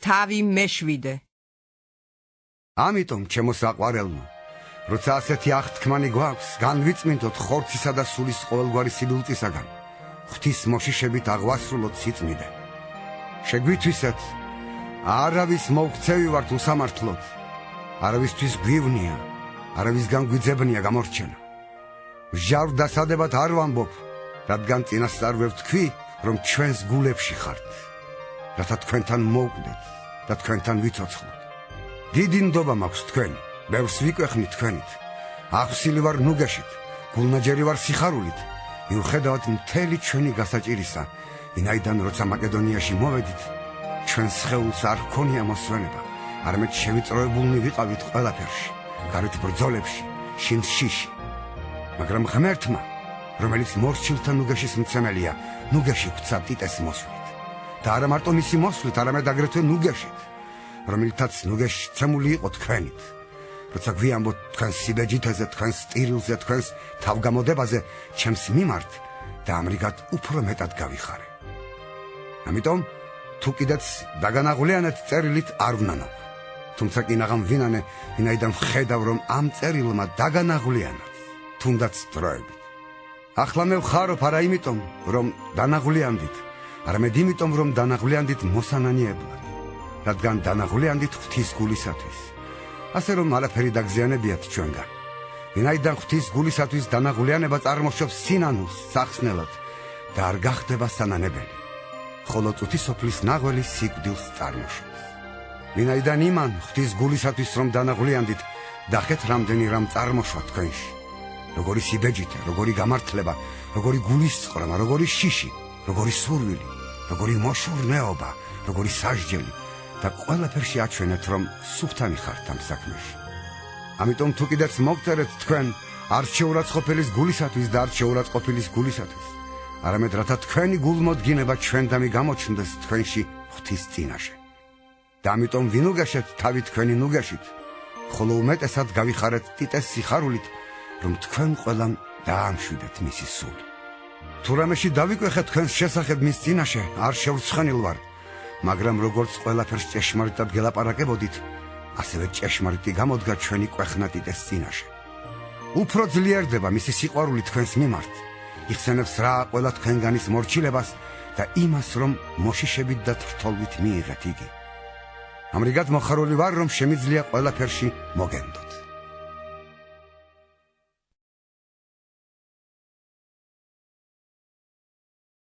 თავი მეშვიდე. ამიტომ ჩემო საყვარელო, როცა ასეთი აღთქმანი გვაქვს, განვიწმინდოთ ხორცისა და სულის ყოველგვარი სიბილწისაგან, ღვთის მოშიშებით აღვასრულოთ სიწმიდე. შეგვითვისეთ, არავის მოვქცევი ვართ უსამართლოდ, არავისთვის გვივნია, არავისგან გვიძებნია გამორჩენა. მჟავ დასადებად არ ვამბობ, რადგან წინასწარ ვთქვი, რომ ჩვენს გულებში ხართ, რათა თქვენთან მოვკვდეთ და თქვენთან ვიცოცხლოთ. დიდი ნდობა მაქვს თქვენი, ბევრს ვიკვეხნით თქვენით, აღსილი ვარ ნუგეშით, გულნაჯერი ვარ სიხარულით, მიუხედავად მთელი ჩვენი გასაჭირისა, ვინაიდან როცა მაკედონიაში მოვედით, ჩვენს სხეულს არ ჰქონია მოსვენება, არამედ შევიწროებულნი ვიყავით ყველაფერში, გარეთ ბრძოლებში, შიმშიში. მაგრამ ღმერთმა, რომელიც მორჩილთა ნუგეშის მცემელია, ნუგეში გვცა ტიტეს მოსვლით. და არა მარტო მისი მოსვლით, არამედ აგრეთვე ნუგეშით, რომელთაც ნუგეში ცემული იყო თქვენით. როცა გვიამბოთ თქვენს სიბეჯითაზე, თქვენს სტირილზე, თქვენს თავგამოდებაზე, ჩემს მიმართ და ამრიგად უფრო მეტად გავიხარე. ამიტომ თუ კიდეც დაგანაღვლიანეთ წერილით არ ვნანობ. თუმცა კი ნაღამ ვინანე, ვინაიდან ვხედავ, რომ ამ წერილმა დაგანაღვლიანად, თუნდაც დროებით. ახლა მე ვხარობ არა იმიტომ, რომ დანაღვლიანდით, არამედ იმიტომ, რომ დანაღვლიანდით მოსანანიებლად, რადგან დანაღვლიანდით ღვთის გულისათვის. ასე რომ არაფერი დაგზიანებიათ ჩვენგან. ვინაიდან ღვთის გულისათვის დანაღვლიანება წარმოშობს სინანულს სახსნელად და არ გახდება სანანებელი, ხოლო წუთისოფლის ნაღველი სიკვდილს წარმოშობს. ვინაიდან იმან ღვთის გულისათვის რომ დანაღვლიანდით, დახეთ რამდენი რამ წარმოშვა თქვენში. როგორი სიბეჯითი, როგორი გამართლება, როგორი გულისწყრომა, როგორი შიში, როგორი სურვილი, როგორი მოშურნეობა, როგორი სასჯელი და ყველაფერში აჩვენეთ, რომ სუფთანი ხართ ამ საქმეში. ამიტომ თუ კიდეც მოგწერეთ თქვენ არ შეურაცხყოფილის გულისათვის და არ შეურაცხყოფილის გულისათვის, არამედ რათა თქვენი გულმოდგინება ჩვენდამი გამოჩნდეს თქვენში ღვთის წინაშე. და ამიტომ ვინუგეშეთ თავი თქვენი ნუგეშით, ხოლო უმეტესად გავიხარეთ ტიტეს სიხარულით, რომ თქვენ ყველამ დაამშვიდეთ მისი სული. თუ რამეში დავიკვეხეთ თქვენს შესახებ მის წინაშე, არ შევრცხვენილ ვარ, მაგრამ როგორც ყველაფერს ჭეშმარიტად გელაპარაკებოდით, ასევე ჭეშმარიტი გამოდგა ჩვენი კვეხნა ტიტეს წინაშე. უფრო ძლიერდება მისი სიყვარული თქვენს მიმართ, იხსენებს რა ყველა თქვენგანის მორჩილებას და იმას, რომ მოშიშებით და თრთოლვით მიიღეთ იგი. ამრიგად მოხარული ვარ, რომ შემიძლია ყველაფერში მოგენდო.